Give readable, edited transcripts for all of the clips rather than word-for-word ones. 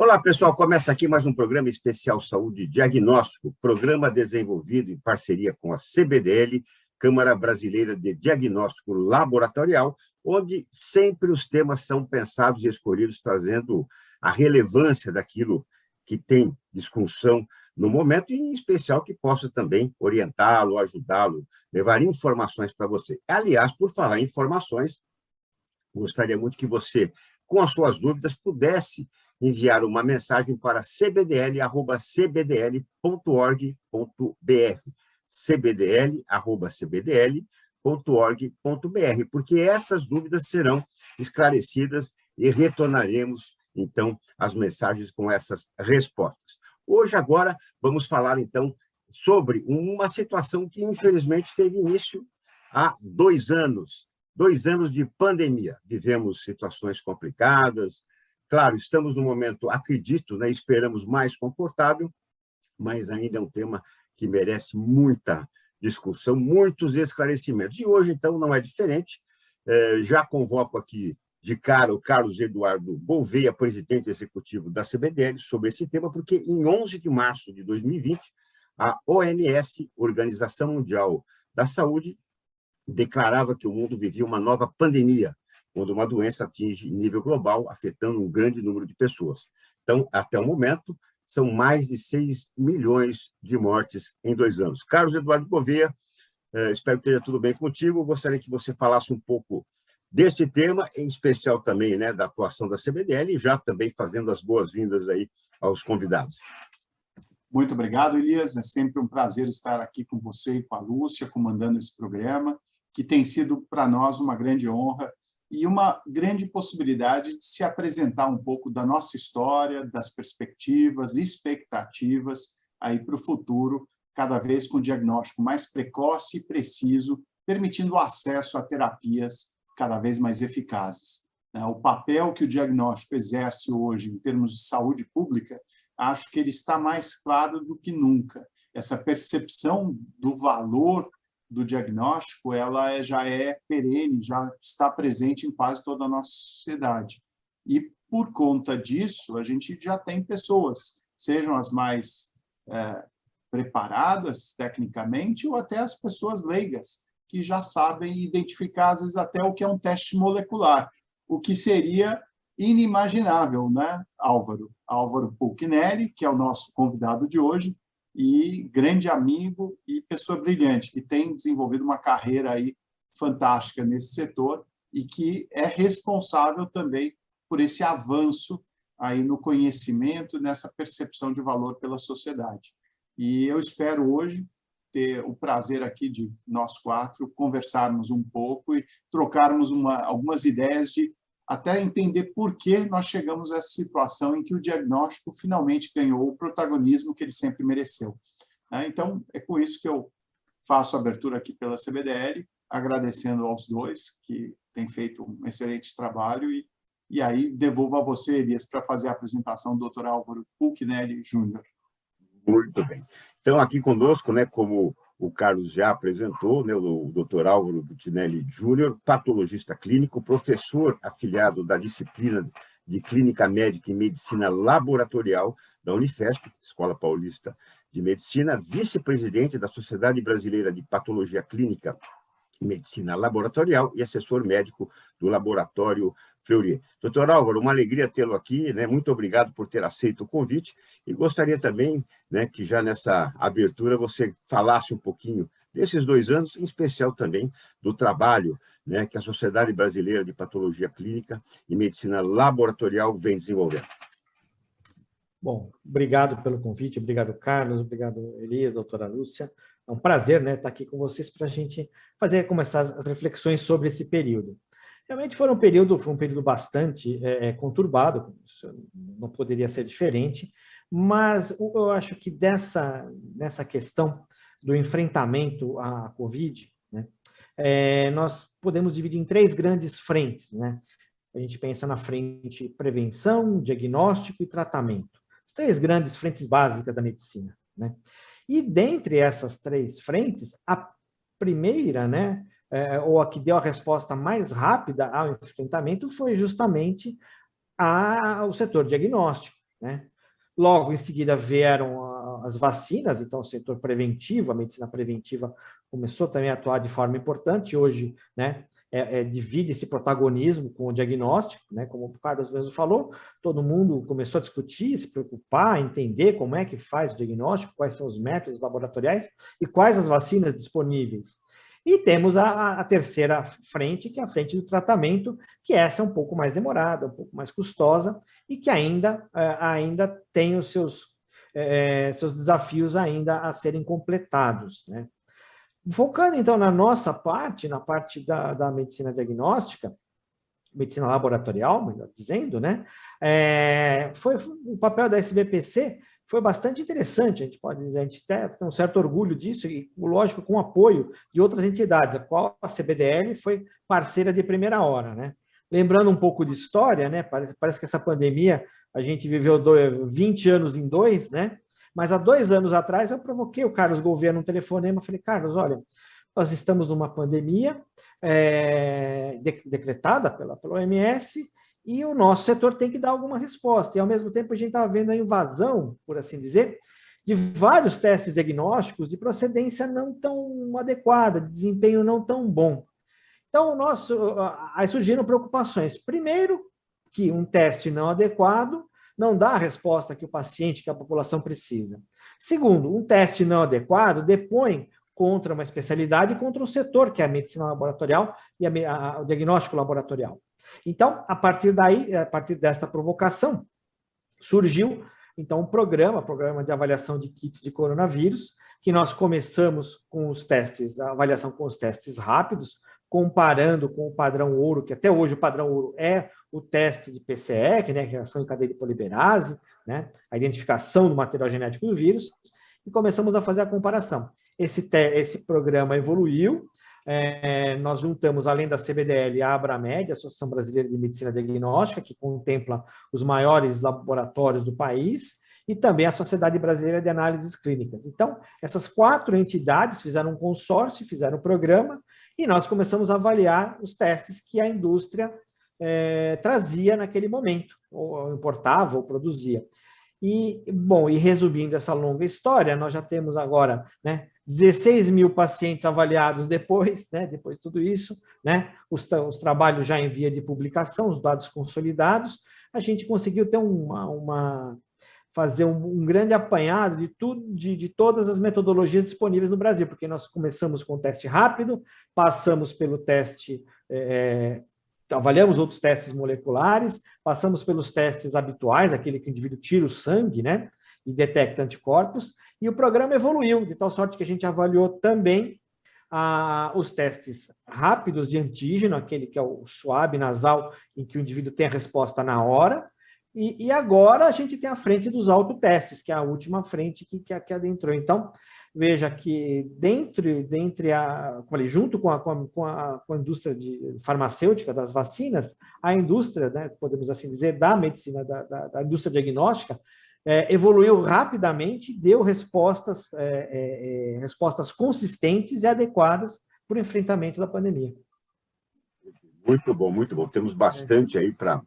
Olá, pessoal. Começa aqui mais um programa especial Saúde Diagnóstico, programa desenvolvido em parceria com a CBDL, Câmara Brasileira de Diagnóstico Laboratorial, onde sempre os temas são pensados e escolhidos trazendo a relevância daquilo que tem discussão no momento, e em especial que possa também orientá-lo, ajudá-lo, levar informações para você. Aliás, por falar em informações, gostaria muito que você, com as suas dúvidas, pudesse enviar uma mensagem para cbdl@cbdl.org.br, cbdl@cbdl.org.br, porque essas dúvidas serão esclarecidas e retornaremos, então, as mensagens com essas respostas. Hoje, agora, vamos falar, então, sobre uma situação que, infelizmente, teve início há 2 anos. 2 anos de pandemia. Vivemos situações complicadas. Claro, estamos no momento, acredito, né, esperamos mais confortável, mas ainda é um tema que merece muita discussão, muitos esclarecimentos. E hoje, então, não é diferente. Já convoco aqui de cara o Carlos Eduardo Gouveia, presidente executivo da CBDL, sobre esse tema, porque em 11 de março de 2020, a OMS, Organização Mundial da Saúde, declarava que o mundo vivia uma nova pandemia, quando uma doença atinge nível global, afetando um grande número de pessoas. Então, até o momento, são mais de 6 milhões de mortes em 2 anos. Carlos Eduardo Gouveia, espero que esteja tudo bem contigo. Gostaria que você falasse um pouco deste tema, em especial também, né, da atuação da CBDL, e já também fazendo as boas-vindas aí aos convidados. Muito obrigado, Elias. É sempre um prazer estar aqui com você e com a Lúcia, comandando esse programa, que tem sido para nós uma grande honra e uma grande possibilidade de se apresentar um pouco da nossa história, das perspectivas, expectativas aí para o futuro, cada vez com diagnóstico mais precoce e preciso, permitindo o acesso a terapias cada vez mais eficazes. O papel que o diagnóstico exerce hoje em termos de saúde pública, acho que ele está mais claro do que nunca. Essa percepção do valor do diagnóstico, ela já é perene, já está presente em quase toda a nossa sociedade. E, por conta disso, a gente já tem pessoas, sejam as mais preparadas tecnicamente, ou até as pessoas leigas, que já sabem identificar, às vezes, até o que é um teste molecular, o que seria inimaginável, né, Álvaro? Álvaro Pulcinelli, que é o nosso convidado de hoje, e grande amigo e pessoa brilhante, que tem desenvolvido uma carreira aí fantástica nesse setor e que é responsável também por esse avanço aí no conhecimento, nessa percepção de valor pela sociedade. E eu espero hoje ter o prazer aqui de nós 4 conversarmos um pouco e trocarmos algumas ideias de até entender por que nós chegamos a essa situação em que o diagnóstico finalmente ganhou o protagonismo que ele sempre mereceu. Então, é com isso que eu faço a abertura aqui pela CBDL, agradecendo aos dois, que têm feito um excelente trabalho, e aí devolvo a você, Elias, para fazer a apresentação do Dr. Álvaro Pulcinelli Júnior. Muito bem. Então, aqui conosco, né, como o Carlos já apresentou, né, o Dr. Álvaro Pulcinelli Júnior, patologista clínico, professor afiliado da disciplina de Clínica Médica e Medicina Laboratorial da Unifesp, Escola Paulista de Medicina, vice-presidente da Sociedade Brasileira de Patologia Clínica e Medicina Laboratorial e assessor médico do Laboratório Fleury. Doutor Álvaro, uma alegria tê-lo aqui, né? Muito obrigado por ter aceito o convite, e gostaria também, né, que já nessa abertura você falasse um pouquinho desses 2 anos, em especial também do trabalho, né, que a Sociedade Brasileira de Patologia Clínica e Medicina Laboratorial vem desenvolvendo. Bom, obrigado pelo convite, obrigado, Carlos, obrigado, Elias, doutora Lúcia. É um prazer, né, estar aqui com vocês para a gente começar as reflexões sobre esse período. Realmente foi um período bastante conturbado, não poderia ser diferente, mas eu acho que nessa questão do enfrentamento à Covid, né, nós podemos dividir em 3 grandes frentes, né? A gente pensa na frente prevenção, diagnóstico e tratamento. As 3 grandes frentes básicas da medicina, né? E dentre essas 3 frentes, a primeira, né, ou a que deu a resposta mais rápida ao enfrentamento foi justamente o setor diagnóstico, né? Logo em seguida vieram as vacinas, então o setor preventivo, a medicina preventiva começou também a atuar de forma importante. Hoje, né, divide esse protagonismo com o diagnóstico, né, como o Carlos mesmo falou, todo mundo começou a discutir, se preocupar, entender como é que faz o diagnóstico, quais são os métodos laboratoriais e quais as vacinas disponíveis. E temos a terceira frente, que é a frente do tratamento, que essa é um pouco mais demorada, um pouco mais custosa, e que ainda tem os seus desafios ainda a serem completados, né? Focando, então, na nossa parte, na parte da medicina diagnóstica, medicina laboratorial, melhor dizendo, né? O papel da SBPC foi bastante interessante, a gente pode dizer, a gente tem um certo orgulho disso, e, lógico, com o apoio de outras entidades, a qual a CBDL foi parceira de primeira hora, né? Lembrando um pouco de história, né? Parece que essa pandemia, a gente viveu 20 anos em 2, né? Mas há 2 anos atrás, eu provoquei o Carlos Gouveia num telefonema, falei, Carlos, olha, nós estamos numa pandemia decretada pela OMS, e o nosso setor tem que dar alguma resposta. E, ao mesmo tempo, a gente estava vendo a invasão, por assim dizer, de vários testes diagnósticos de procedência não tão adequada, de desempenho não tão bom. Então, aí surgiram preocupações. Primeiro, que um teste não adequado não dá a resposta que o paciente, que a população precisa. Segundo, um teste não adequado depõe contra uma especialidade e contra um setor, que é a medicina laboratorial e o diagnóstico laboratorial. Então, a partir desta provocação, surgiu, então, um programa de avaliação de kits de coronavírus, que nós começamos com os testes, a avaliação com os testes rápidos, comparando com o padrão ouro, que até hoje o padrão ouro é o teste de PCR, né, reação em cadeia de polimerase, né, a identificação do material genético do vírus, e começamos a fazer a comparação. Esse programa evoluiu, nós juntamos, além da CBDL, a Abramed, a Associação Brasileira de Medicina Diagnóstica, que contempla os maiores laboratórios do país, e também a Sociedade Brasileira de Análises Clínicas. Então, essas 4 entidades fizeram um consórcio, fizeram um programa, e nós começamos a avaliar os testes que a indústria trazia naquele momento, ou importava, ou produzia. E resumindo essa longa história, nós já temos agora, né, 16 mil pacientes avaliados depois, né, depois de tudo isso, né, os trabalhos já em via de publicação, os dados consolidados, a gente conseguiu ter fazer um grande apanhado de todas as metodologias disponíveis no Brasil, porque nós começamos com o teste rápido, passamos pelo teste, avaliamos outros testes moleculares, passamos pelos testes habituais, aquele que o indivíduo tira o sangue, né, e detecta anticorpos, e o programa evoluiu, de tal sorte que a gente avaliou também os testes rápidos de antígeno, aquele que é o suave nasal, em que o indivíduo tem a resposta na hora, e agora a gente tem a frente dos autotestes, que é a última frente que adentrou. Então, veja que junto com a indústria farmacêutica das vacinas, a indústria, né, podemos assim dizer, da medicina, da indústria diagnóstica, evoluiu rapidamente, deu respostas consistentes e adequadas para o enfrentamento da pandemia. Muito bom, muito bom. Temos bastante aí para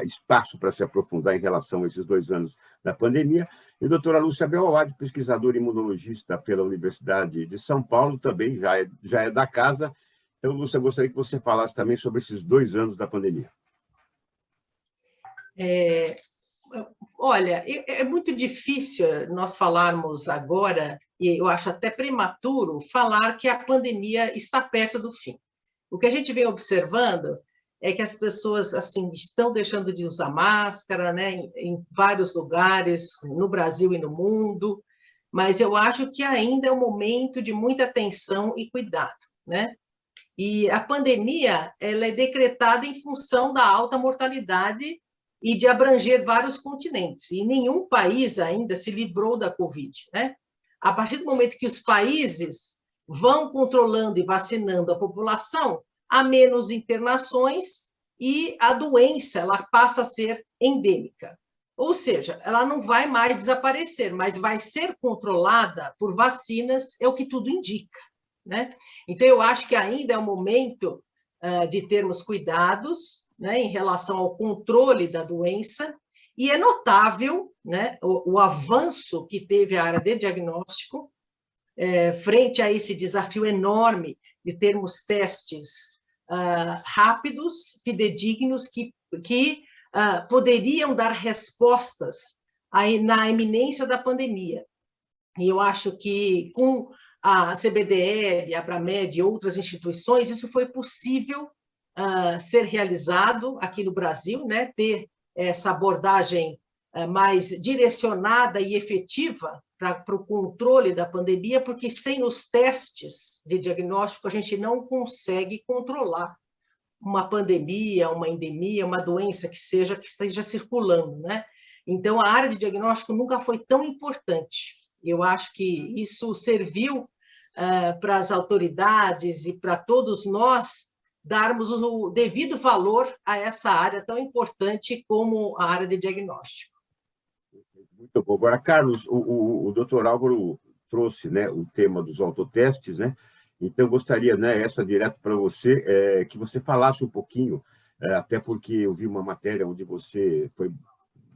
espaço para se aprofundar em relação a esses 2 anos da pandemia. E a doutora Lúcia Belloade, pesquisadora imunologista pela Universidade de São Paulo, também já é da casa. Então, Lúcia, gostaria que você falasse também sobre esses 2 anos da pandemia. Olha, é muito difícil nós falarmos agora, e eu acho até prematuro, falar que a pandemia está perto do fim. O que a gente vem observando é que as pessoas assim estão deixando de usar máscara, né, em vários lugares, no Brasil e no mundo, mas eu acho que ainda é um momento de muita atenção e cuidado, né? E a pandemia, ela é decretada em função da alta mortalidade e de abranger vários continentes. E nenhum país ainda se livrou da Covid, né? A partir do momento que os países vão controlando e vacinando a população, há menos internações e a doença ela passa a ser endêmica. Ou seja, ela não vai mais desaparecer, mas vai ser controlada por vacinas, é o que tudo indica, né? Então, eu acho que ainda é o momento de termos cuidados, né, em relação ao controle da doença E é notável, né, o avanço que teve a área de diagnóstico frente a esse desafio enorme de termos testes rápidos, fidedignos, que poderiam dar respostas na iminência da pandemia. E eu acho que com a CBDL, a Abramed e outras instituições, isso foi possível ser realizado aqui no Brasil, né? Ter essa abordagem mais direcionada e efetiva para o controle da pandemia, porque sem os testes de diagnóstico a gente não consegue controlar uma pandemia, uma endemia, uma doença que esteja circulando, né? Então, a área de diagnóstico nunca foi tão importante. Eu acho que isso serviu para as autoridades e para todos nós darmos o devido valor a essa área tão importante como a área de diagnóstico. Muito bom. Agora, Carlos, o doutor Álvaro trouxe, né, o tema dos autotestes, né? Então, eu gostaria, né, essa direto para você, que você falasse um pouquinho, até porque eu vi uma matéria onde você foi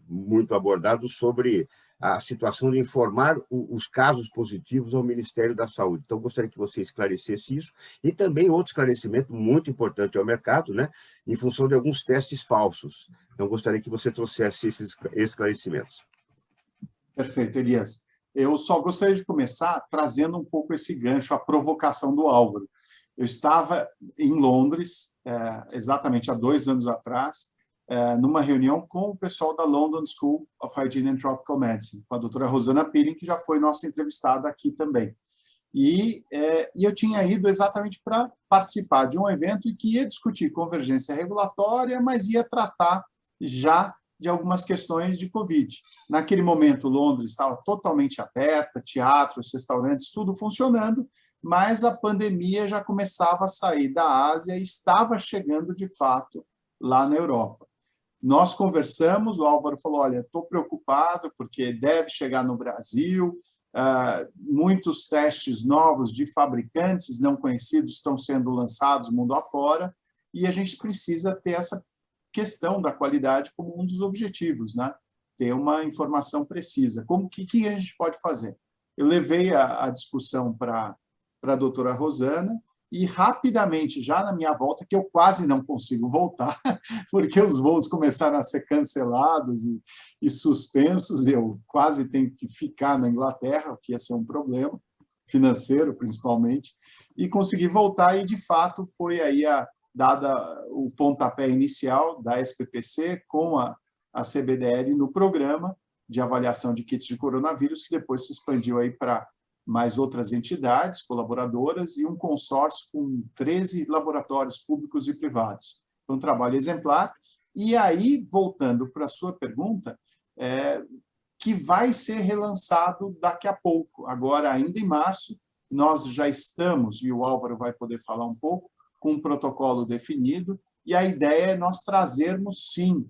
muito abordado sobre a situação de informar os casos positivos ao Ministério da Saúde. Então, gostaria que você esclarecesse isso e também outro esclarecimento muito importante ao mercado, né, em função de alguns testes falsos. Então, gostaria que você trouxesse esses esclarecimentos. Perfeito, Elias. Eu só gostaria de começar trazendo um pouco esse gancho, a provocação do Álvaro. Eu estava em Londres, exatamente há 2 anos atrás, numa reunião com o pessoal da London School of Hygiene and Tropical Medicine, com a doutora Rosana Piring, que já foi nossa entrevistada aqui também. E eu tinha ido exatamente para participar de um evento que ia discutir convergência regulatória, mas ia tratar já de algumas questões de Covid. Naquele momento, Londres estava totalmente aberta, teatros, restaurantes, tudo funcionando, mas a pandemia já começava a sair da Ásia e estava chegando, de fato, lá na Europa. Nós conversamos, o Álvaro falou, olha, estou preocupado porque deve chegar no Brasil, muitos testes novos de fabricantes não conhecidos estão sendo lançados mundo afora, e a gente precisa ter essa questão da qualidade como um dos objetivos, né? Ter uma informação precisa. O que a gente pode fazer? Eu levei a discussão para a doutora Rosana e rapidamente, já na minha volta, que eu quase não consigo voltar, porque os voos começaram a ser cancelados e suspensos, eu quase tenho que ficar na Inglaterra, o que ia ser um problema financeiro, principalmente, e consegui voltar e, de fato, foi aí dada o pontapé inicial da SPPC com a CBDL no programa de avaliação de kits de coronavírus, que depois se expandiu aí para mais outras entidades colaboradoras e um consórcio com 13 laboratórios públicos e privados. Foi um trabalho exemplar. E aí, voltando para a sua pergunta, que vai ser relançado daqui a pouco. Agora, ainda em março, nós já estamos, e o Álvaro vai poder falar um pouco, com um protocolo definido, e a ideia é nós trazermos, sim,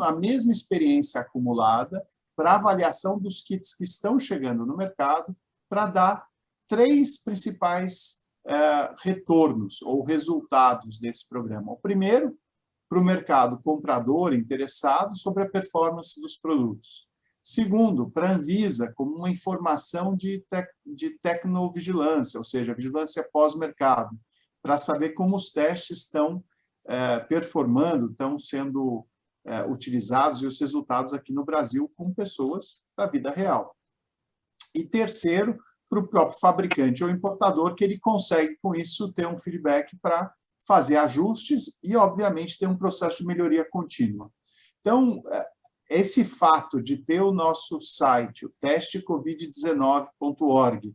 a mesma experiência acumulada para avaliação dos kits que estão chegando no mercado, para dar 3 principais retornos ou resultados desse programa. O primeiro, para o mercado comprador interessado sobre a performance dos produtos. Segundo, para a Anvisa, como uma informação de tecnovigilância, ou seja, vigilância pós-mercado, para saber como os testes estão performando, estão sendo utilizados e os resultados aqui no Brasil com pessoas da vida real. E terceiro, para o próprio fabricante ou importador, que ele consegue, com isso, ter um feedback para fazer ajustes e, obviamente, ter um processo de melhoria contínua. Então, esse fato de ter o nosso site, o testecovid19.org,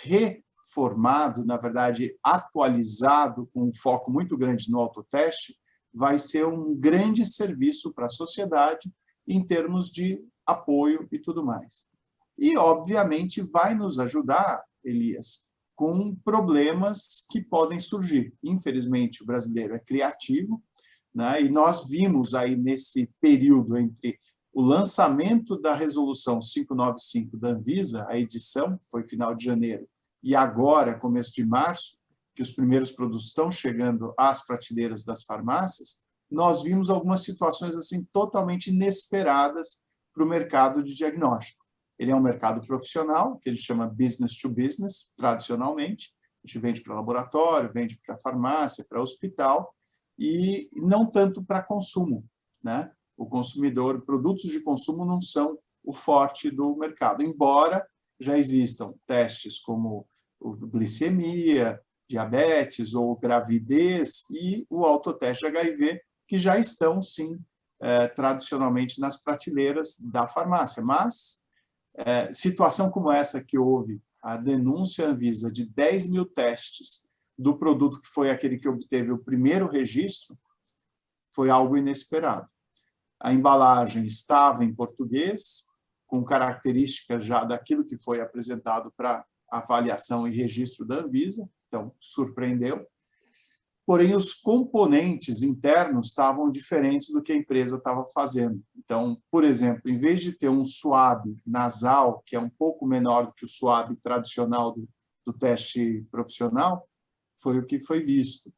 reformado, na verdade, atualizado, com um foco muito grande no autoteste, vai ser um grande serviço para a sociedade em termos de apoio e tudo mais. E, obviamente, vai nos ajudar, Elias, com problemas que podem surgir. Infelizmente, o brasileiro é criativo, né? E nós vimos aí nesse período entre o lançamento da resolução 595 da Anvisa, a edição, que foi final de janeiro, e agora, começo de março, que os primeiros produtos estão chegando às prateleiras das farmácias, nós vimos algumas situações assim totalmente inesperadas para o mercado de diagnóstico. Ele é um mercado profissional, que a gente chama business to business, tradicionalmente. A gente vende para laboratório, vende para farmácia, para hospital, e não tanto para consumo, né? O consumidor, produtos de consumo não são o forte do mercado, embora já existam testes como glicemia, diabetes ou gravidez e o autoteste de HIV, que já estão, sim, tradicionalmente nas prateleiras da farmácia. Mas, situação como essa que houve, a denúncia Anvisa de 10 mil testes do produto que foi aquele que obteve o primeiro registro, foi algo inesperado. A embalagem estava em português, com características já daquilo que foi apresentado para avaliação e registro da Anvisa, então surpreendeu. Porém, os componentes internos estavam diferentes do que a empresa estava fazendo. Então, por exemplo, em vez de ter um suave nasal, que é um pouco menor do que o suave tradicional do teste profissional, foi o que foi visto.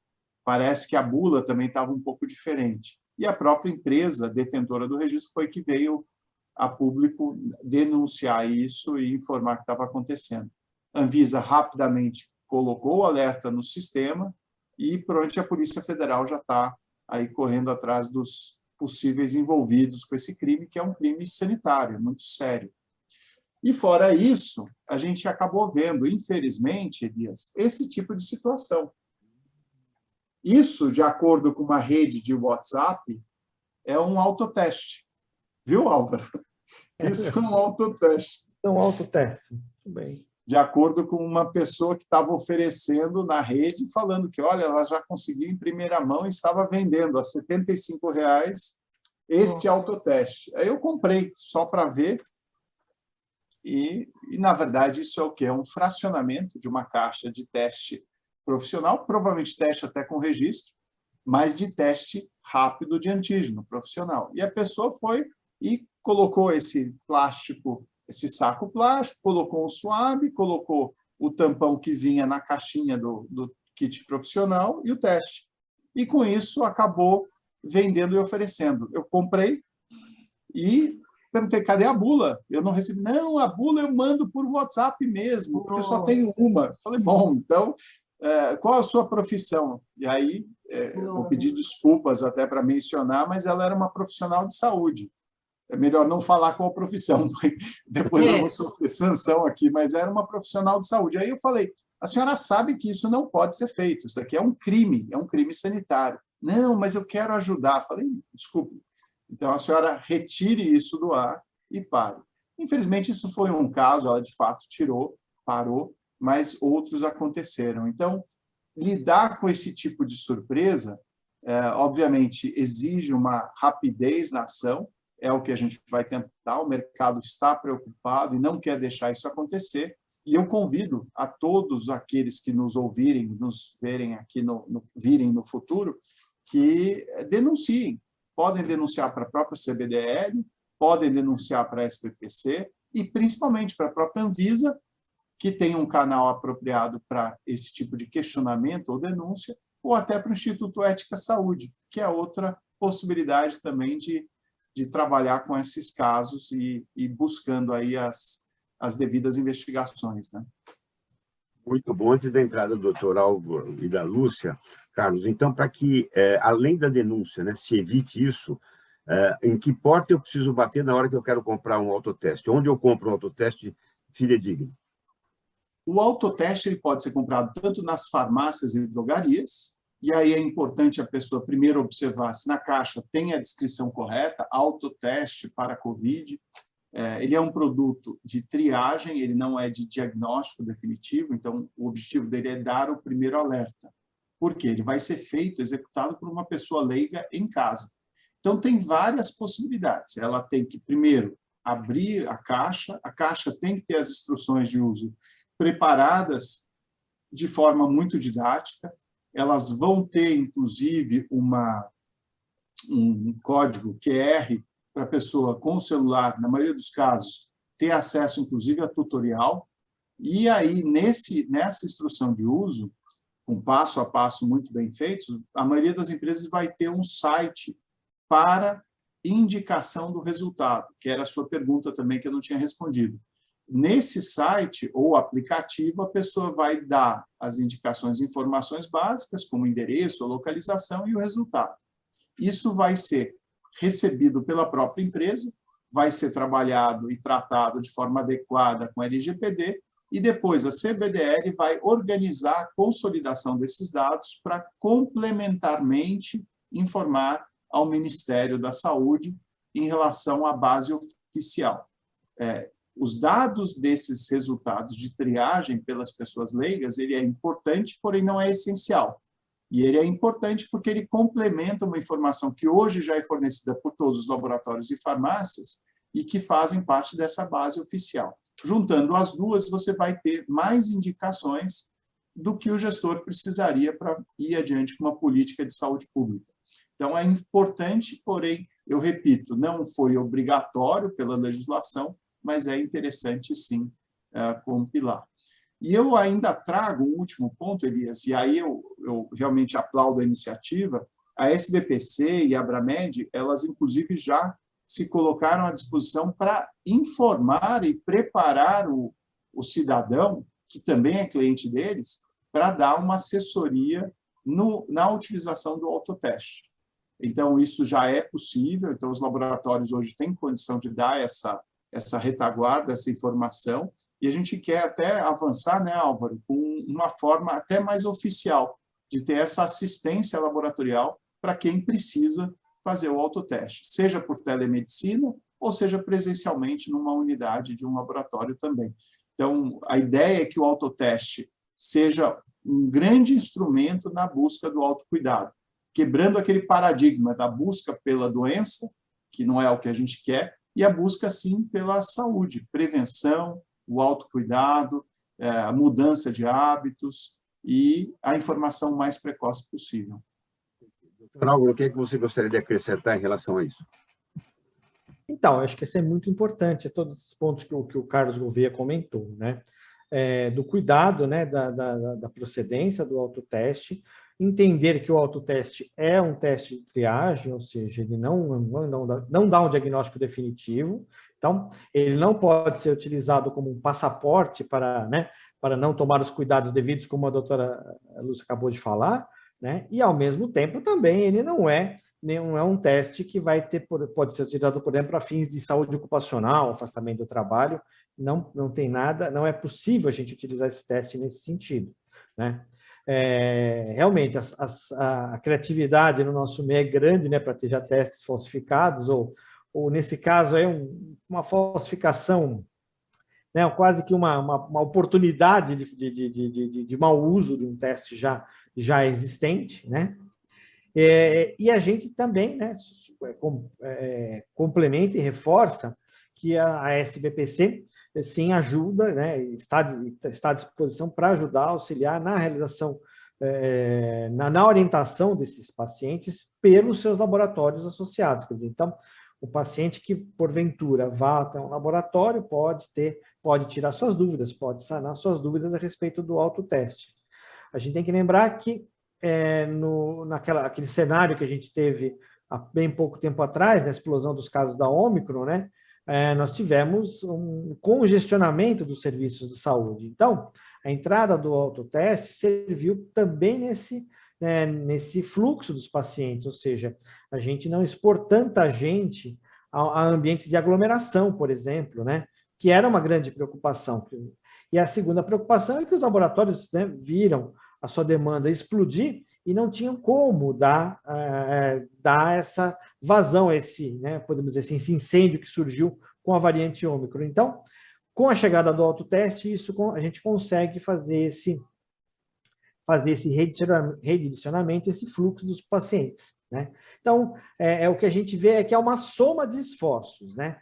Parece que a bula também estava um pouco diferente. E a própria empresa detentora do registro foi que veio a público denunciar isso e informar o que estava acontecendo. A Anvisa rapidamente colocou o alerta no sistema e, pronto, a Polícia Federal já está aí correndo atrás dos possíveis envolvidos com esse crime, que é um crime sanitário, muito sério. E, fora isso, a gente acabou vendo, infelizmente, Elias, esse tipo de situação. Isso, de acordo com uma rede de WhatsApp, é um autoteste. Viu, Álvaro? Isso é um autoteste. É um autoteste. Muito bem. De acordo com uma pessoa que estava oferecendo na rede, falando que, olha, ela já conseguiu em primeira mão e estava vendendo a R$ 75,00 este autoteste. Aí eu comprei só para ver e, na verdade, isso é o quê? É um fracionamento de uma caixa de teste profissional, provavelmente teste até com registro, mas de teste rápido de antígeno profissional. E a pessoa foi e colocou esse plástico, esse saco plástico, colocou um suave, colocou o tampão que vinha na caixinha do kit profissional e o teste. E, com isso, acabou vendendo e oferecendo. Eu comprei e perguntei, cadê a bula? Eu não recebi. Não, a bula eu mando por WhatsApp mesmo, porque eu só tenho uma. Falei, bom, então, qual é a sua profissão? E aí, vou pedir desculpas até para mencionar, mas ela era uma profissional de saúde. É melhor não falar qual a profissão, depois eu vou sofrer sanção aqui, mas era uma profissional de saúde. Aí eu falei, a senhora sabe que isso não pode ser feito, isso aqui é um crime sanitário. Não, mas eu quero ajudar. Falei, desculpe. Então, a senhora retire isso do ar e pare. Infelizmente, isso foi um caso, ela de fato tirou, parou, mas outros aconteceram. Então, lidar com esse tipo de surpresa, obviamente, exige uma rapidez na ação, é o que a gente vai tentar, o mercado está preocupado e não quer deixar isso acontecer, e eu convido a todos aqueles que nos ouvirem, nos verem aqui, virem no futuro, que denunciem. Podem denunciar para a própria CBDL, podem denunciar para a SPPC e, principalmente, para a própria Anvisa, que tem um canal apropriado para esse tipo de questionamento ou denúncia, ou até para o Instituto Ética Saúde, que é outra possibilidade também de trabalhar com esses casos e buscando aí as devidas investigações, né? Muito bom. Antes da entrada do doutor Álvaro e da Lúcia, Carlos, então, para que, além da denúncia, né, se evite isso, em que porta eu preciso bater na hora que eu quero comprar um autoteste? Onde eu compro um autoteste fidedigno? O autoteste ele pode ser comprado tanto nas farmácias e drogarias, e aí é importante a pessoa primeiro observar se na caixa tem a descrição correta, autoteste para COVID. Ele é um produto de triagem, ele não é de diagnóstico definitivo, então o objetivo dele é dar o primeiro alerta. Por quê? Ele vai ser feito, executado por uma pessoa leiga em casa. Então, tem várias possibilidades. Ela tem que, primeiro, abrir a caixa tem que ter as instruções de uso preparadas de forma muito didática, elas vão ter, inclusive, um código QR para a pessoa com o celular, na maioria dos casos, ter acesso, inclusive, a tutorial. E aí, nessa instrução de uso, com passo a passo muito bem feitos, a maioria das empresas vai ter um site para indicação do resultado, que era a sua pergunta também, que eu não tinha respondido. Nesse site ou aplicativo, a pessoa vai dar as indicações, informações básicas, como endereço, localização e o resultado. Isso vai ser recebido pela própria empresa, vai ser trabalhado e tratado de forma adequada com a LGPD, e depois a CBDL vai organizar a consolidação desses dados para complementarmente informar ao Ministério da Saúde em relação à base oficial. Os dados desses resultados de triagem pelas pessoas leigas, ele é importante, porém não é essencial. E ele é importante porque ele complementa uma informação que hoje já é fornecida por todos os laboratórios e farmácias e que fazem parte dessa base oficial. Juntando as duas, você vai ter mais indicações do que o gestor precisaria para ir adiante com uma política de saúde pública. Então, é importante, porém, eu repito, não foi obrigatório pela legislação, mas é interessante, sim, compilar. E eu ainda trago um último ponto, Elias, e aí eu realmente aplaudo a iniciativa. A SBPC e a Abramed, elas, inclusive, já se colocaram à disposição para informar e preparar o cidadão, que também é cliente deles, para dar uma assessoria na utilização do autoteste. Então, isso já é possível, então os laboratórios hoje têm condição de dar essa retaguarda, essa informação, e a gente quer até avançar, né, Álvaro, com uma forma até mais oficial de ter essa assistência laboratorial para quem precisa fazer o autoteste, seja por telemedicina ou seja presencialmente numa unidade de um laboratório também. Então, a ideia é que o autoteste seja um grande instrumento na busca do autocuidado, quebrando aquele paradigma da busca pela doença, que não é o que a gente quer, e a busca, sim, pela saúde, prevenção, o autocuidado, a mudança de hábitos e a informação mais precoce possível. Doutor Álvaro, o que é que você gostaria de acrescentar em relação a isso? Então, acho que isso é muito importante, todos esses pontos que o Carlos Gouveia comentou, né? Do cuidado, né, da procedência do autoteste, entender que o autoteste é um teste de triagem, ou seja, ele não dá um diagnóstico definitivo, então, ele não pode ser utilizado como um passaporte para não tomar os cuidados devidos, como a doutora Lúcia acabou de falar, né? E, ao mesmo tempo, também ele não é um teste que pode ser utilizado, por exemplo, para fins de saúde ocupacional, afastamento do trabalho, não tem nada, não é possível a gente utilizar esse teste nesse sentido, né? Realmente, a criatividade no nosso meio é grande, né, para ter já testes falsificados, ou nesse caso, uma falsificação, né, quase que uma oportunidade de mau uso de um teste já existente, né? E a gente também, né, complementa e reforça que a SBPC, sim, ajuda, né, está à disposição para ajudar, auxiliar na realização, na orientação desses pacientes pelos seus laboratórios associados. Quer dizer, então, o paciente que, porventura, vá até um laboratório pode tirar suas dúvidas, pode sanar suas dúvidas a respeito do autoteste. A gente tem que lembrar que, naquele cenário que a gente teve há bem pouco tempo atrás, na explosão dos casos da Ômicron, né, nós tivemos um congestionamento dos serviços de saúde. Então, a entrada do autoteste serviu também nesse fluxo dos pacientes, ou seja, a gente não expor tanta gente a ambientes de aglomeração, por exemplo, né, que era uma grande preocupação. E a segunda preocupação é que os laboratórios, né, viram a sua demanda explodir e não tinham como dar essa vazão, né, podemos dizer assim, esse incêndio que surgiu com a variante Ômicron. Então, com a chegada do autoteste, a gente consegue fazer esse redirecionamento, esse fluxo dos pacientes, né? Então, o que a gente vê é que é uma soma de esforços, né?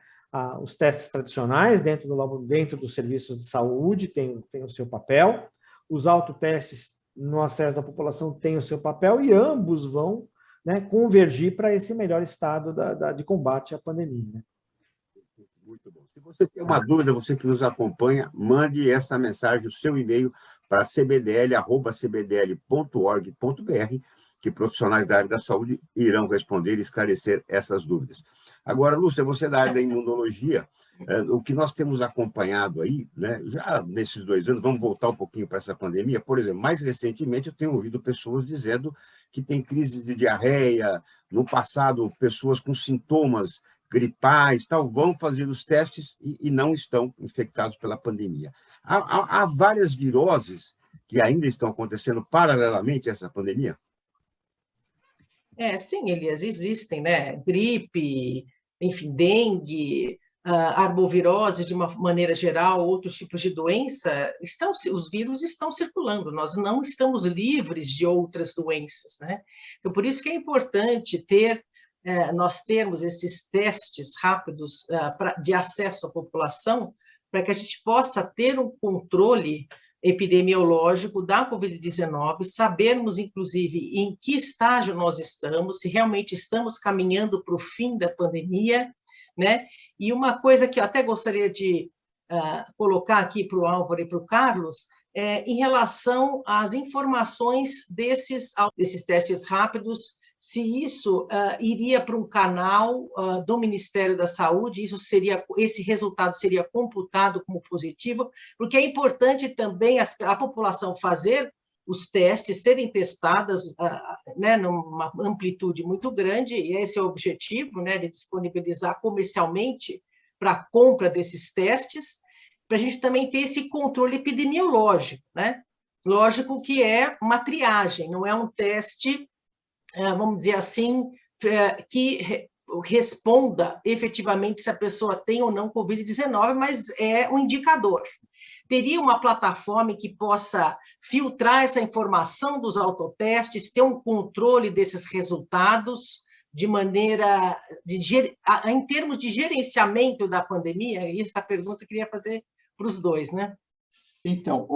Os testes tradicionais dentro dos serviços de saúde têm o seu papel, os autotestes no acesso da população têm o seu papel e ambos vão, né, convergir para esse melhor estado de combate à pandemia, né? Muito bom. Se você tem uma dúvida, você que nos acompanha, mande essa mensagem, o seu e-mail para cbdl@cbdl.org.br, que profissionais da área da saúde irão responder e esclarecer essas dúvidas. Agora, Lúcia, você da área da imunologia, o que nós temos acompanhado aí, né, já nesses 2 anos, vamos voltar um pouquinho para essa pandemia, por exemplo, mais recentemente eu tenho ouvido pessoas dizendo que tem crises de diarreia, no passado pessoas com sintomas gripais, tal, vão fazer os testes e não estão infectados pela pandemia. Há várias viroses que ainda estão acontecendo paralelamente a essa pandemia? Sim, Elias, existem, né? Gripe, enfim, dengue, arbovirose, de uma maneira geral, outros tipos de doença, os vírus estão circulando, nós não estamos livres de outras doenças, né? Então, por isso que é importante nós termos esses testes rápidos de acesso à população, para que a gente possa ter um controle epidemiológico da Covid-19, sabermos, inclusive, em que estágio nós estamos, se realmente estamos caminhando para o fim da pandemia, né? E uma coisa que eu até gostaria de colocar aqui para o Álvaro e para o Carlos, em relação às informações desses testes rápidos, se isso iria para um canal do Ministério da Saúde, esse resultado seria computado como positivo, porque é importante também a população fazer os testes, serem testadas né, numa amplitude muito grande, e esse é o objetivo, né, de disponibilizar comercialmente para a compra desses testes, para a gente também ter esse controle epidemiológico, né? Lógico que é uma triagem, não é um teste, vamos dizer assim, que responda efetivamente se a pessoa tem ou não Covid-19, mas é um indicador. Teria uma plataforma que possa filtrar essa informação dos autotestes, ter um controle desses resultados, de maneira, em termos de gerenciamento da pandemia? Essa pergunta eu queria fazer para os dois, né? Então,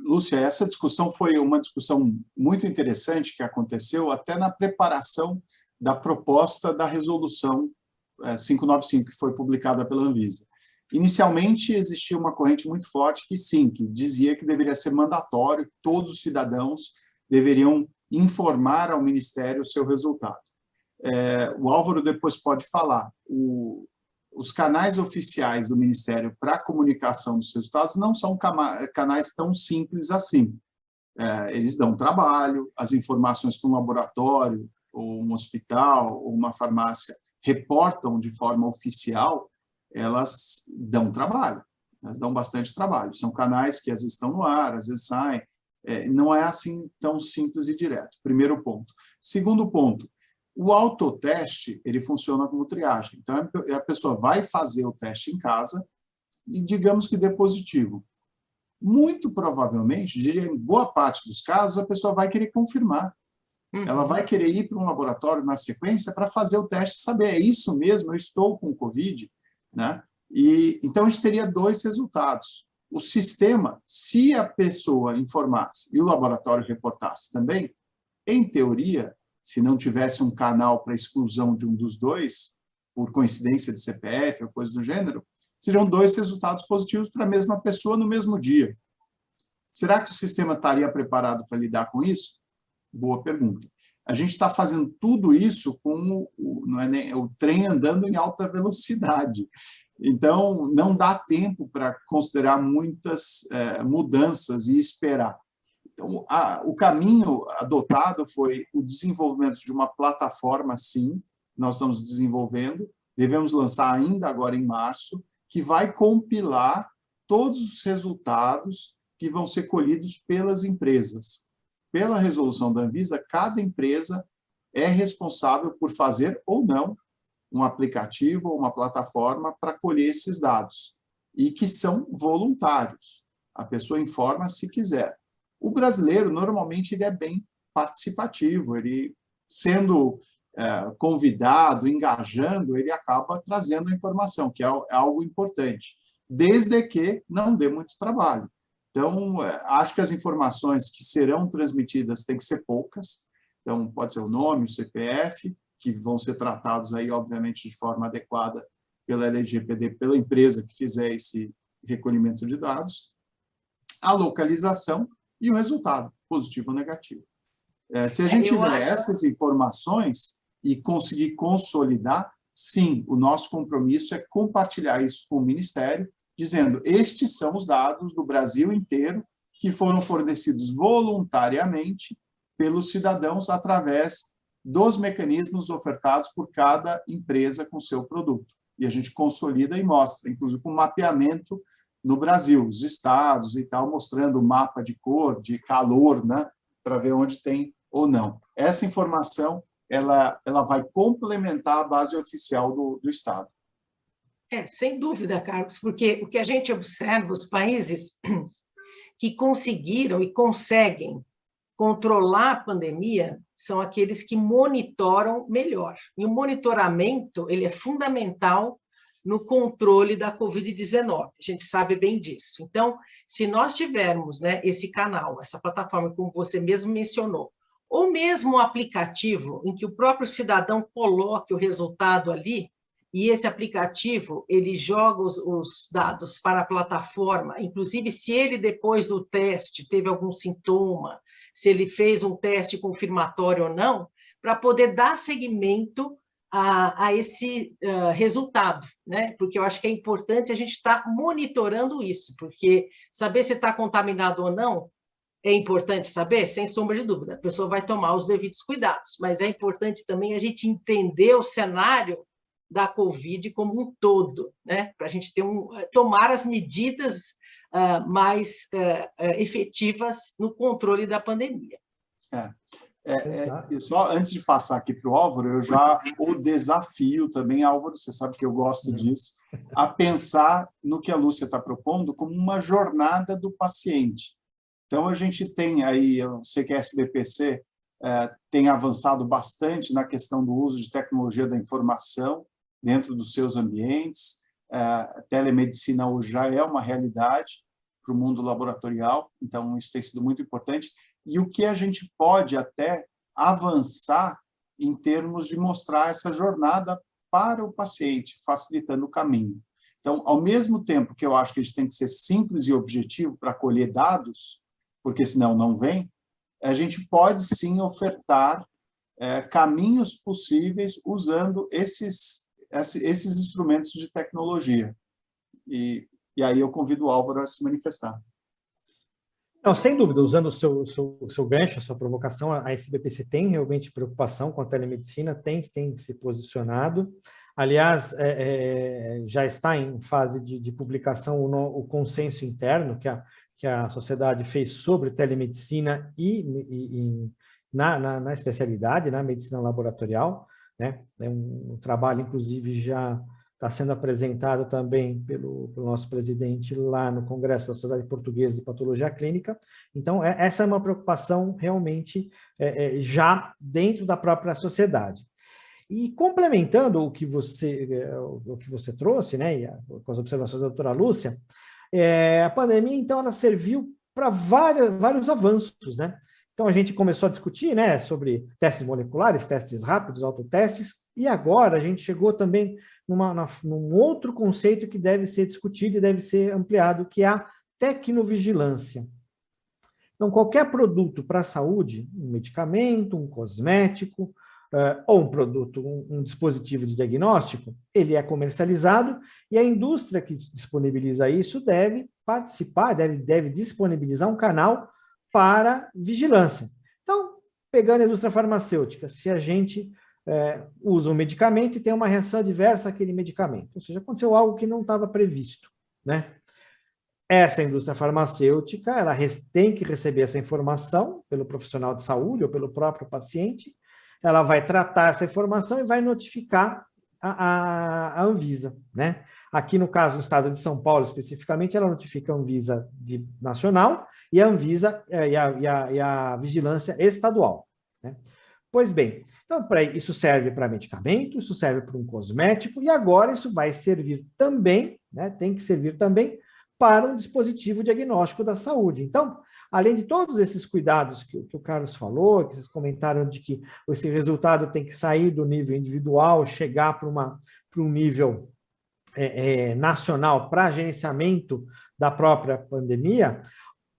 Lúcia, essa discussão foi uma discussão muito interessante que aconteceu até na preparação da proposta da resolução 595, que foi publicada pela Anvisa. Inicialmente, existia uma corrente muito forte que, sim, que dizia que deveria ser mandatório, todos os cidadãos deveriam informar ao Ministério o seu resultado. O Álvaro depois pode falar. Os canais oficiais do Ministério para a comunicação dos resultados não são canais tão simples assim. Eles dão trabalho, as informações que um laboratório, ou um hospital, ou uma farmácia reportam de forma oficial, elas dão trabalho, elas dão bastante trabalho. São canais que às vezes estão no ar, às vezes saem. Não é assim tão simples e direto. Primeiro ponto. Segundo ponto, o autoteste, ele funciona como triagem. Então, a pessoa vai fazer o teste em casa e, digamos que dê positivo. Muito provavelmente, diria em boa parte dos casos, a pessoa vai querer confirmar. Ela vai querer ir para um laboratório na sequência para fazer o teste e saber, é isso mesmo, eu estou com Covid, né? E, então, a gente teria 2 resultados. O sistema, se a pessoa informasse e o laboratório reportasse também, em teoria, se não tivesse um canal para exclusão de um dos dois, por coincidência de CPF ou coisa do gênero, seriam 2 resultados positivos para a mesma pessoa no mesmo dia. Será que o sistema estaria preparado para lidar com isso? Boa pergunta. A gente está fazendo tudo isso com o trem andando em alta velocidade. Então, não dá tempo para considerar muitas mudanças e esperar. Então, o caminho adotado foi o desenvolvimento de uma plataforma, sim, nós estamos desenvolvendo, devemos lançar ainda agora em março, que vai compilar todos os resultados que vão ser colhidos pelas empresas. Pela resolução da Anvisa, cada empresa é responsável por fazer ou não um aplicativo ou uma plataforma para colher esses dados, e que são voluntários. A pessoa informa se quiser. O brasileiro, normalmente, ele é bem participativo, ele, sendo convidado, engajando, ele acaba trazendo a informação, que é algo importante, desde que não dê muito trabalho. Então, acho que as informações que serão transmitidas têm que ser poucas, então pode ser o nome, o CPF, que vão ser tratados aí, obviamente, de forma adequada pela LGPD, pela empresa que fizer esse recolhimento de dados, a localização e o resultado, positivo ou negativo. Se a gente tiver essas informações e conseguir consolidar, sim, o nosso compromisso é compartilhar isso com o Ministério, dizendo, estes são os dados do Brasil inteiro que foram fornecidos voluntariamente pelos cidadãos através dos mecanismos ofertados por cada empresa com seu produto. E a gente consolida e mostra, inclusive com mapeamento no Brasil, os estados e tal, mostrando o mapa de cor, de calor, né, para ver onde tem ou não. Essa informação ela vai complementar a base oficial do Estado. Sem dúvida, Carlos, porque o que a gente observa, os países que conseguiram e conseguem controlar a pandemia são aqueles que monitoram melhor. E o monitoramento ele é fundamental no controle da Covid-19. A gente sabe bem disso. Então, se nós tivermos, né, esse canal, essa plataforma, como você mesmo mencionou, ou mesmo um aplicativo em que o próprio cidadão coloque o resultado ali, e esse aplicativo ele joga os dados para a plataforma, inclusive se ele, depois do teste, teve algum sintoma, se ele fez um teste confirmatório ou não, para poder dar seguimento a esse resultado, né? Porque eu acho que é importante a gente estar monitorando isso, porque saber se está contaminado ou não é importante saber, sem sombra de dúvida. A pessoa vai tomar os devidos cuidados, mas é importante também a gente entender o cenário da Covid como um todo, né? Para a gente tomar as medidas mais efetivas no controle da pandemia. E só antes de passar aqui para o Álvaro, eu já o desafio também, Álvaro, você sabe que eu gosto disso, a pensar no que a Lúcia está propondo como uma jornada do paciente. Então, a gente tem aí, eu sei que a SBPC tem avançado bastante na questão do uso de tecnologia da informação dentro dos seus ambientes. A telemedicina hoje já é uma realidade para o mundo laboratorial, então isso tem sido muito importante. E o que a gente pode até avançar em termos de mostrar essa jornada para o paciente, facilitando o caminho. Então, ao mesmo tempo que eu acho que a gente tem que ser simples e objetivo para colher dados, porque senão não vem, a gente pode sim ofertar caminhos possíveis usando esses instrumentos de tecnologia. E aí eu convido o Álvaro a se manifestar. Não, sem dúvida, usando o seu gancho, a sua provocação, a SBPC tem realmente preocupação com a telemedicina, tem se posicionado. Aliás, já está em fase de publicação o consenso interno que a sociedade fez sobre telemedicina e na especialidade, na medicina laboratorial, né? É um trabalho, inclusive, já está sendo apresentado também pelo nosso presidente lá no Congresso da Sociedade Portuguesa de Patologia Clínica. Então, essa é uma preocupação realmente já dentro da própria sociedade. E complementando o que você trouxe, né, com as observações da doutora Lúcia, a pandemia, então, ela serviu para vários avanços, né? Então, a gente começou a discutir, né, sobre testes moleculares, testes rápidos, autotestes, e agora a gente chegou também num outro conceito que deve ser discutido e deve ser ampliado, que é a tecnovigilância. Então, qualquer produto para a saúde, um medicamento, um cosmético, ou um produto, um dispositivo de diagnóstico, ele é comercializado e a indústria que disponibiliza isso deve participar, deve disponibilizar um canal para vigilância. Então, pegando a indústria farmacêutica, se a gente usa um medicamento e tem uma reação adversa àquele medicamento, ou seja, aconteceu algo que não estava previsto, né? Essa indústria farmacêutica, ela tem que receber essa informação pelo profissional de saúde ou pelo próprio paciente, ela vai tratar essa informação e vai notificar a Anvisa, né? Aqui, no caso do estado de São Paulo, especificamente, ela notifica a Anvisa nacional e a Anvisa e a vigilância estadual, né? Pois bem, então, isso serve para medicamento, isso serve para um cosmético, e agora isso vai servir também, né, tem que servir também para um dispositivo diagnóstico da saúde. Então, além de todos esses cuidados que o Carlos falou, que vocês comentaram de que esse resultado tem que sair do nível individual, chegar para um nível nacional para gerenciamento da própria pandemia,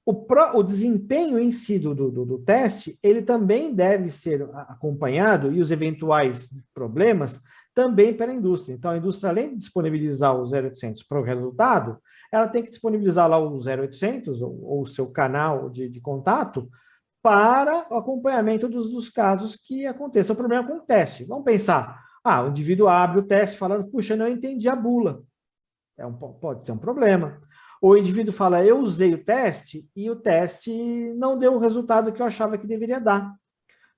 O desempenho em si do teste, ele também deve ser acompanhado, e os eventuais problemas também pela indústria. Então, a indústria, além de disponibilizar o 0800 para o resultado, ela tem que disponibilizar lá o 0800, ou o seu canal de contato, para o acompanhamento dos casos que aconteçam o problema com o teste. Vamos pensar, o indivíduo abre o teste falando, puxa, não entendi a bula. Pode ser um problema. Ou o indivíduo fala, eu usei o teste e o teste não deu o resultado que eu achava que deveria dar.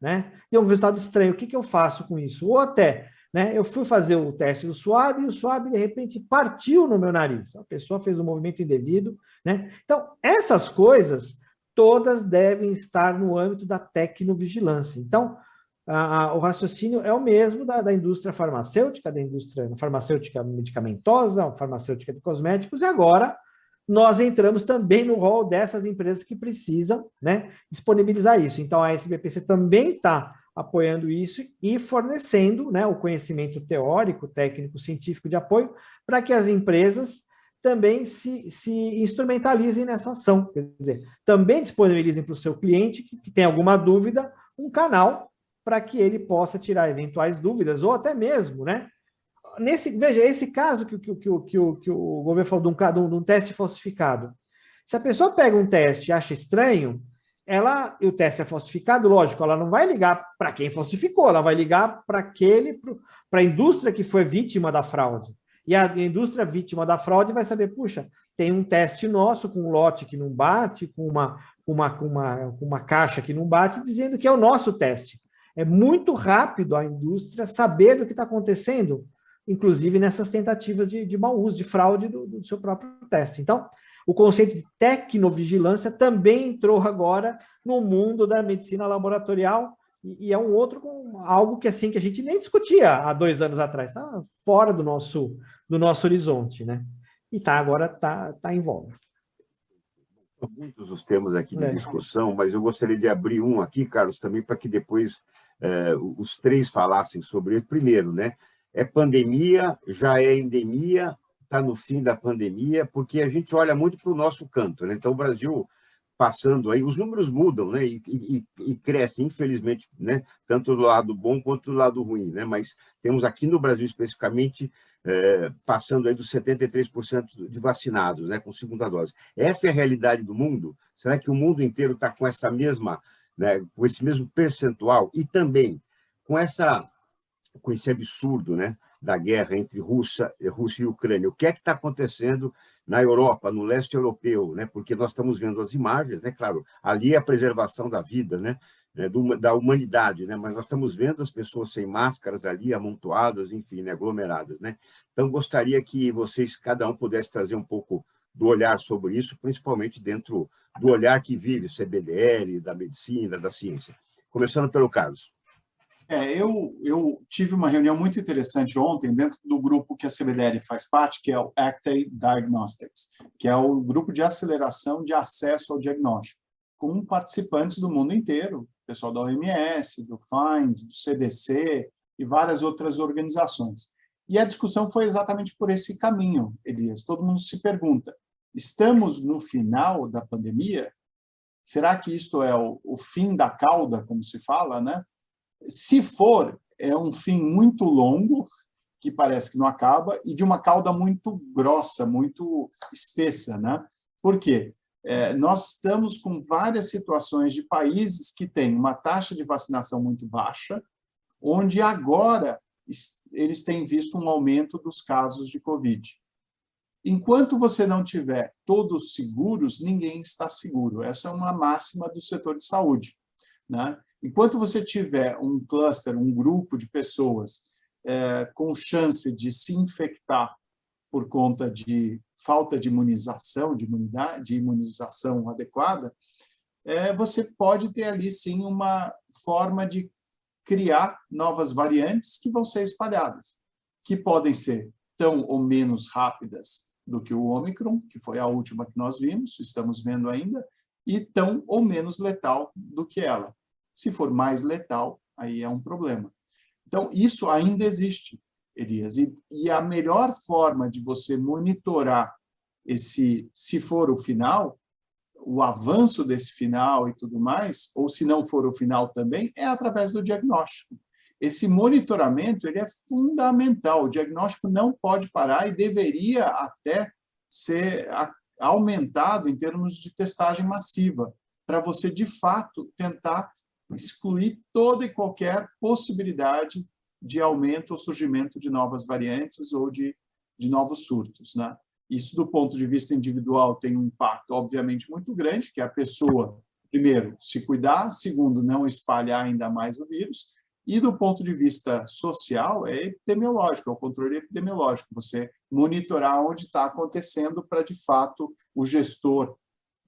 Né? Deu um resultado estranho, o que eu faço com isso? Ou até, né, eu fui fazer o teste do suave e o suave, de repente, partiu no meu nariz. A pessoa fez um movimento indevido. Né? Então, essas coisas todas devem estar no âmbito da tecnovigilância. Então, o raciocínio é o mesmo da indústria farmacêutica, da indústria farmacêutica medicamentosa, farmacêutica de cosméticos, e agora nós entramos também no rol dessas empresas que precisam, né, disponibilizar isso. Então, a SBPC também está apoiando isso e fornecendo, né, o conhecimento teórico, técnico, científico de apoio para que as empresas também se instrumentalizem nessa ação. Quer dizer, também disponibilizem para o seu cliente que tem alguma dúvida um canal para que ele possa tirar eventuais dúvidas, ou até mesmo, né? Veja, esse caso que o governo falou de um teste falsificado. Se a pessoa pega um teste e acha estranho, e o teste é falsificado, lógico, ela não vai ligar para quem falsificou, ela vai ligar para a indústria que foi vítima da fraude. E a indústria vítima da fraude vai saber, puxa, tem um teste nosso com um lote que não bate, com uma caixa que não bate, dizendo que é o nosso teste. É muito rápido a indústria saber do que está acontecendo, inclusive nessas tentativas de mau uso, de fraude do seu próprio teste. Então, o conceito de tecnovigilância também entrou agora no mundo da medicina laboratorial, e é algo que, assim, que a gente nem discutia há 2 anos atrás, está fora do nosso horizonte, né? E agora está em voga. São muitos os temas aqui de discussão, mas eu gostaria de abrir um aqui, Carlos, também para que depois os três falassem sobre ele. Primeiro, né? É pandemia, já é endemia, está no fim da pandemia, porque a gente olha muito para o nosso canto, né? Então, o Brasil passando aí, os números mudam, né? E crescem, infelizmente, né? Tanto do lado bom quanto do lado ruim, né? Mas temos aqui no Brasil, especificamente, passando aí dos 73% de vacinados, né? Com segunda dose. Essa é a realidade do mundo? Será que o mundo inteiro está com essa mesma, né? Com esse mesmo percentual? E também com esse absurdo, né? Da guerra entre Rússia e Ucrânia. O que é que está acontecendo na Europa, no leste europeu, né? Porque nós estamos vendo as imagens, né? Claro, ali é a preservação da vida, né? Da humanidade, né? Mas nós estamos vendo as pessoas sem máscaras ali, amontoadas, enfim, né? Aglomeradas, né? Então, gostaria que vocês, cada um, pudesse trazer um pouco do olhar sobre isso, principalmente dentro do olhar que vive o CBDL, da medicina, da ciência. Começando pelo Carlos. Eu tive uma reunião muito interessante ontem dentro do grupo que a CBDL faz parte, que é o Actay Diagnostics, que é o grupo de aceleração de acesso ao diagnóstico, com participantes do mundo inteiro, pessoal da OMS, do FIND, do CDC e várias outras organizações. E a discussão foi exatamente por esse caminho, Elias. Todo mundo se pergunta, estamos no final da pandemia? Será que isto é o fim da cauda, como se fala, né? Se for, é um fim muito longo, que parece que não acaba, e de uma cauda muito grossa, muito espessa, né? Por quê? Nós estamos com várias situações de países que têm uma taxa de vacinação muito baixa, onde agora eles têm visto um aumento dos casos de Covid. Enquanto você não tiver todos seguros, ninguém está seguro. Essa é uma máxima do setor de saúde, né? Enquanto você tiver um cluster, um grupo de pessoas com chance de se infectar por conta de falta de imunização, de imunização adequada, você pode ter ali, sim, uma forma de criar novas variantes que vão ser espalhadas, que podem ser tão ou menos rápidas do que o Ômicron, que foi a última que nós vimos, estamos vendo ainda, e tão ou menos letal do que ela. Se for mais letal, aí é um problema. Então, isso ainda existe, Elias. E a melhor forma de você monitorar se for o final, o avanço desse final e tudo mais, ou se não for o final também, é através do diagnóstico. Esse monitoramento ele é fundamental. O diagnóstico não pode parar e deveria até ser aumentado em termos de testagem massiva, para você, de fato, tentar excluir toda e qualquer possibilidade de aumento ou surgimento de novas variantes ou de novos surtos, né? Isso, do ponto de vista individual, tem um impacto, obviamente, muito grande, que é a pessoa, primeiro, se cuidar, segundo, não espalhar ainda mais o vírus, e, do ponto de vista social, é epidemiológico, é o controle epidemiológico, você monitorar onde está acontecendo para, de fato, o gestor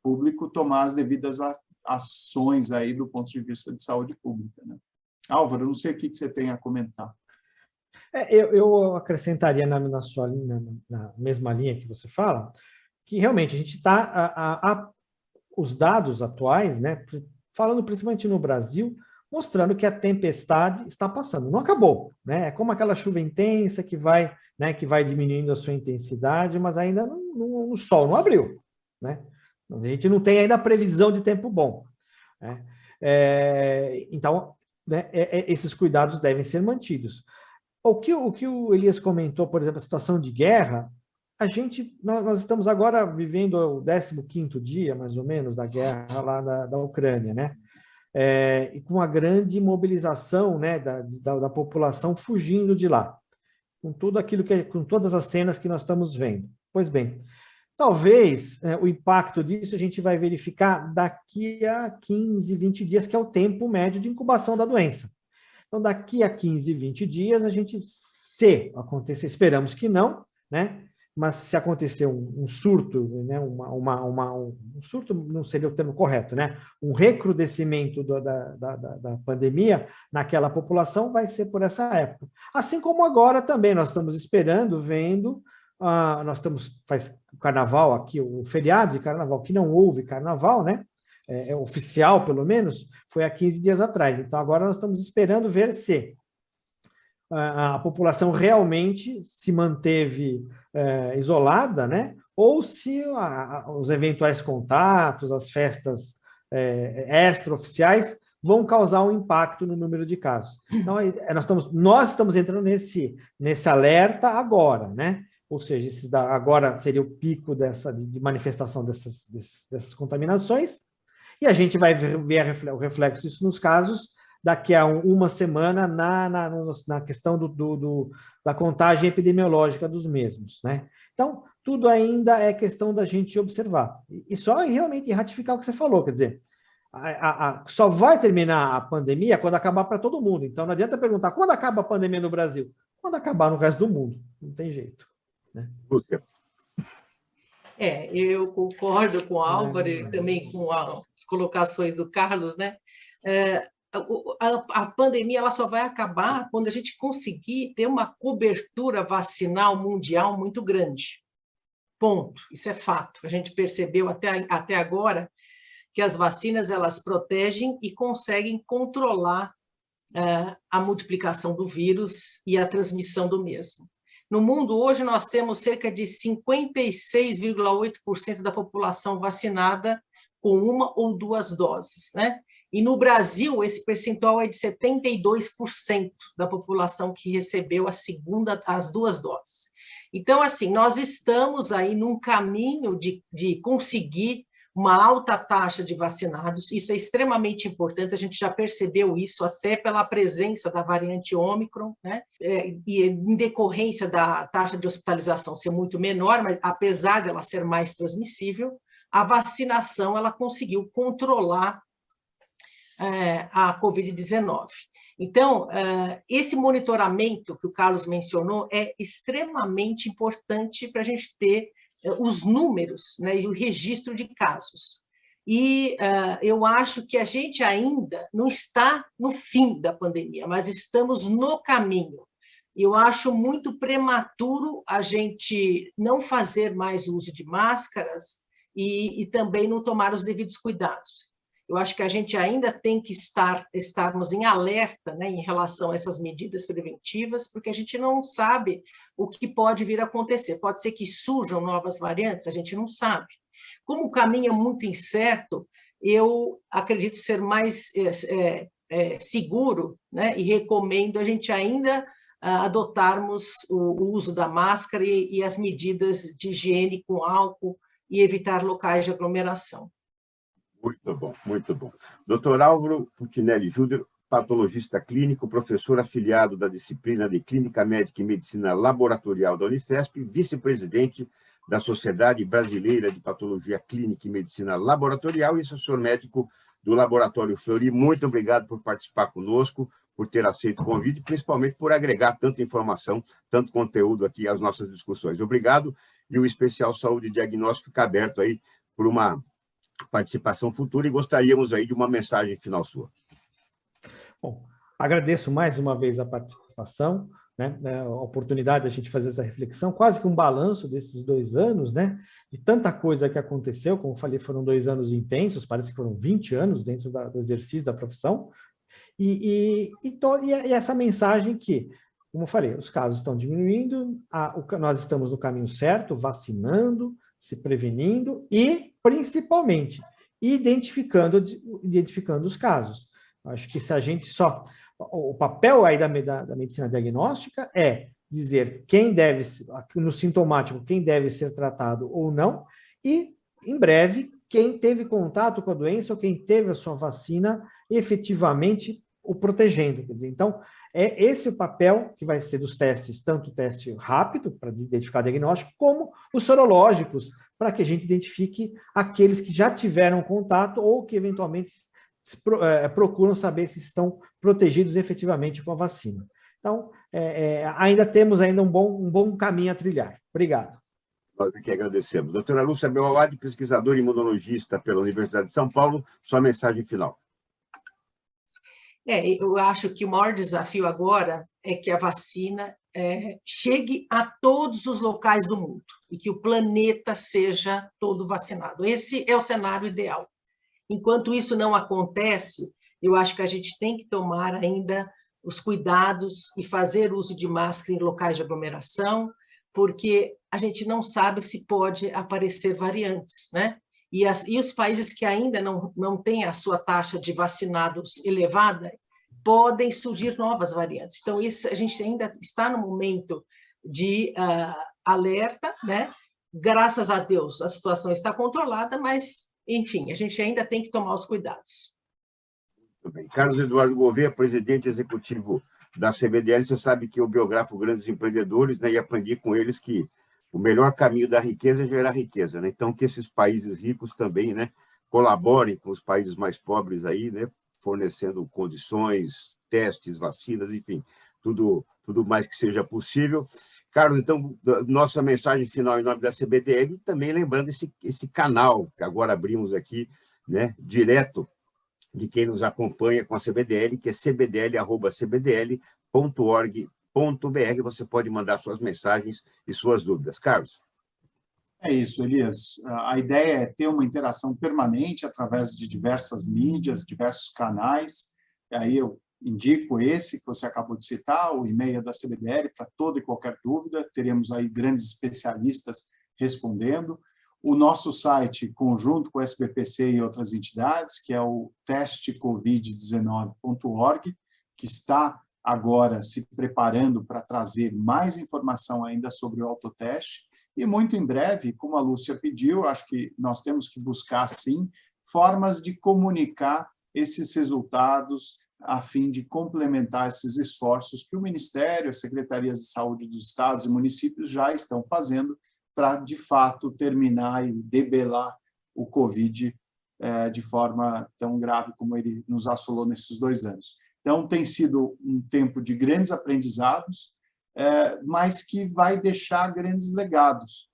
público tomar as devidas ações aí do ponto de vista de saúde pública, né? Álvaro, não sei o que você tem a comentar. Eu acrescentaria na sua linha, na mesma linha que você fala, que realmente a gente está, os dados atuais, né, falando principalmente no Brasil, mostrando que a tempestade está passando. Não acabou, né? É como aquela chuva intensa que vai, né, que vai diminuindo a sua intensidade, mas ainda o sol não abriu, né? A gente não tem ainda a previsão de tempo bom, né? Então, né, esses cuidados devem ser mantidos. O que o Elias comentou, por exemplo, a situação de guerra, nós estamos agora vivendo o 15º dia, mais ou menos, da guerra lá da Ucrânia, né? E com a grande mobilização, né, da população fugindo de lá, com tudo aquilo com todas as cenas que nós estamos vendo. Pois bem, talvez o impacto disso a gente vai verificar daqui a 15, 20 dias, que é o tempo médio de incubação da doença. Então, daqui a 15, 20 dias, a gente, se acontecer, esperamos que não, né? Mas se acontecer um surto, né? Um surto não seria o termo correto, né? Um recrudescimento da pandemia naquela população vai ser por essa época. Assim como agora também nós estamos esperando, vendo, faz o carnaval aqui, o feriado de carnaval, que não houve carnaval, né? Oficial, pelo menos, foi há 15 dias atrás. Então, agora nós estamos esperando ver se a população realmente se manteve isolada, né? Ou se os eventuais contatos, as festas extraoficiais vão causar um impacto no número de casos. Então, nós estamos entrando nesse alerta agora, né? Ou seja, agora seria o pico de manifestação dessas contaminações, e a gente vai ver o reflexo disso nos casos daqui a uma semana na questão da contagem epidemiológica dos mesmos, né? Então, tudo ainda é questão da gente observar. E só realmente ratificar o que você falou, quer dizer, só vai terminar a pandemia quando acabar para todo mundo. Então, não adianta perguntar quando acaba a pandemia no Brasil. Quando acabar no resto do mundo. Não tem jeito, né? Você. Eu concordo com o Álvaro e também com as colocações do Carlos, né? A pandemia ela só vai acabar quando a gente conseguir ter uma cobertura vacinal mundial muito grande. Ponto. Isso é fato. A gente percebeu até agora que as vacinas elas protegem e conseguem controlar a multiplicação do vírus e a transmissão do mesmo. No mundo, hoje, nós temos cerca de 56,8% da população vacinada com uma ou duas doses, né? E no Brasil, esse percentual é de 72% da população que recebeu as duas doses. Então, assim, nós estamos aí num caminho de conseguir uma alta taxa de vacinados, isso é extremamente importante, a gente já percebeu isso até pela presença da variante Ômicron, né? E em decorrência da taxa de hospitalização ser muito menor, mas apesar dela ser mais transmissível, a vacinação ela conseguiu controlar a Covid-19. Então, esse monitoramento que o Carlos mencionou é extremamente importante para a gente ter os números, né, e o registro de casos. E eu acho que a gente ainda não está no fim da pandemia, mas estamos no caminho. Eu acho muito prematuro a gente não fazer mais uso de máscaras e também não tomar os devidos cuidados. Eu acho que a gente ainda tem que estarmos em alerta, né, em relação a essas medidas preventivas, porque a gente não sabe o que pode vir a acontecer. Pode ser que surjam novas variantes, a gente não sabe. como o caminho é muito incerto, eu acredito ser mais seguro, né? E recomendo a gente ainda adotarmos o uso da máscara e as medidas de higiene com álcool e evitar locais de aglomeração. Muito bom, muito bom. Dr. Álvaro Putinelli Júnior, patologista clínico, professor afiliado da disciplina de Clínica Médica e Medicina Laboratorial da Unifesp, vice-presidente da Sociedade Brasileira de Patologia Clínica e Medicina Laboratorial e assessor médico do Laboratório Fleury. Muito obrigado por participar conosco, por ter aceito o convite, principalmente por agregar tanta informação, tanto conteúdo aqui às nossas discussões. Obrigado, e o especial Saúde e Diagnóstico fica aberto aí por uma participação futura e gostaríamos aí de uma mensagem final sua. Bom, agradeço mais uma vez a participação, né, a oportunidade de a gente fazer essa reflexão, quase que um balanço desses 2 anos, né, de tanta coisa que aconteceu, como falei, foram 2 anos intensos, parece que foram 20 anos dentro do exercício da profissão, e essa mensagem que, como eu falei, os casos estão diminuindo, nós estamos no caminho certo, vacinando, se prevenindo e, principalmente, identificando os casos. Acho que se a gente só... O papel aí da medicina diagnóstica é dizer quem deve, no sintomático, quem deve ser tratado ou não, e, em breve, quem teve contato com a doença ou quem teve a sua vacina efetivamente o protegendo. Quer dizer, então, é esse o papel que vai ser dos testes, tanto o teste rápido, para identificar diagnóstico, como os sorológicos, para que a gente identifique aqueles que já tiveram contato ou que, eventualmente, procuram saber se estão protegidos efetivamente com a vacina. Então, ainda temos um bom caminho a trilhar. Obrigado. Nós aqui agradecemos. Doutora Lúcia Belawad, pesquisadora e imunologista pela Universidade de São Paulo, sua mensagem final. Eu acho que o maior desafio agora é que a vacina chegue a todos os locais do mundo e que o planeta seja todo vacinado. Esse é o cenário ideal. Enquanto isso não acontece, eu acho que a gente tem que tomar ainda os cuidados e fazer uso de máscara em locais de aglomeração, porque a gente não sabe se pode aparecer variantes, né? E os países que ainda não têm a sua taxa de vacinados elevada, podem surgir novas variantes. Então, a gente ainda está no momento de alerta, né? Graças a Deus, a situação está controlada, mas, enfim, a gente ainda tem que tomar os cuidados. Muito bem. Carlos Eduardo Gouveia, presidente executivo da CBDL, você sabe que eu biografo grandes empreendedores, né, e aprendi com eles que o melhor caminho da riqueza é gerar riqueza, né? Então, que esses países ricos também, né, colaborem com os países mais pobres aí, né, fornecendo condições, testes, vacinas, enfim, tudo mais que seja possível. Carlos, então, nossa mensagem final em nome da CBDL, também lembrando esse canal que agora abrimos aqui, né, direto de quem nos acompanha com a CBDL, que é cbdl@cbdl.org.br. Você pode mandar suas mensagens e suas dúvidas. Carlos. É isso, Elias. A ideia é ter uma interação permanente através de diversas mídias, diversos canais. Aí eu indico esse que você acabou de citar, o e-mail da CBDL, para toda e qualquer dúvida. Teremos aí grandes especialistas respondendo. O nosso site, conjunto com o SBPC e outras entidades, que é o testecovid19.org, que está agora se preparando para trazer mais informação ainda sobre o autoteste. E muito em breve, como a Lúcia pediu, acho que nós temos que buscar, sim, formas de comunicar esses resultados a fim de complementar esses esforços que o Ministério, as secretarias de saúde dos estados e municípios já estão fazendo para, de fato, terminar e debelar o Covid de forma tão grave como ele nos assolou nesses 2 anos. Então, tem sido um tempo de grandes aprendizados, mas que vai deixar grandes legados,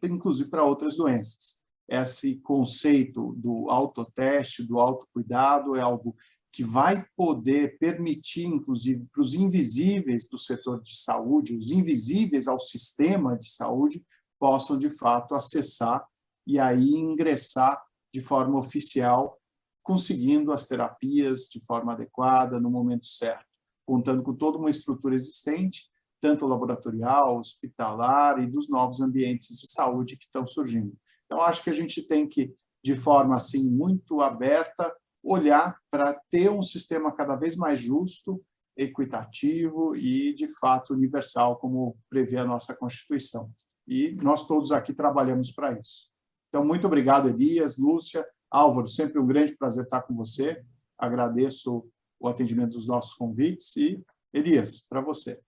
inclusive para outras doenças. Esse conceito do autoteste, do autocuidado, é algo que vai poder permitir, inclusive, para os invisíveis do setor de saúde, os invisíveis ao sistema de saúde, possam, de fato, acessar e aí ingressar de forma oficial, conseguindo as terapias de forma adequada, no momento certo, contando com toda uma estrutura existente, tanto laboratorial, hospitalar e dos novos ambientes de saúde que estão surgindo. Então, acho que a gente tem que, de forma assim muito aberta, olhar para ter um sistema cada vez mais justo, equitativo e, de fato, universal, como prevê a nossa Constituição. E nós todos aqui trabalhamos para isso. Então, muito obrigado, Elias, Lúcia, Álvaro, sempre um grande prazer estar com você. Agradeço o atendimento dos nossos convites e, Elias, para você.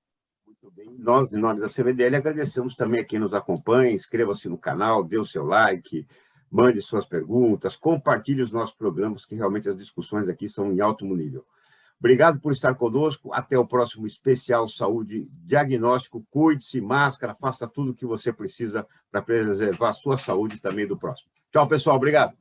Muito bem. Nós, em nome da CVDL, agradecemos também a quem nos acompanha. Inscreva-se no canal, dê o seu like, mande suas perguntas, compartilhe os nossos programas, que realmente as discussões aqui são em alto nível. Obrigado por estar conosco. Até o próximo especial Saúde Diagnóstico. Cuide-se, máscara, faça tudo o que você precisa para preservar a sua saúde e também do próximo. Tchau, pessoal. Obrigado.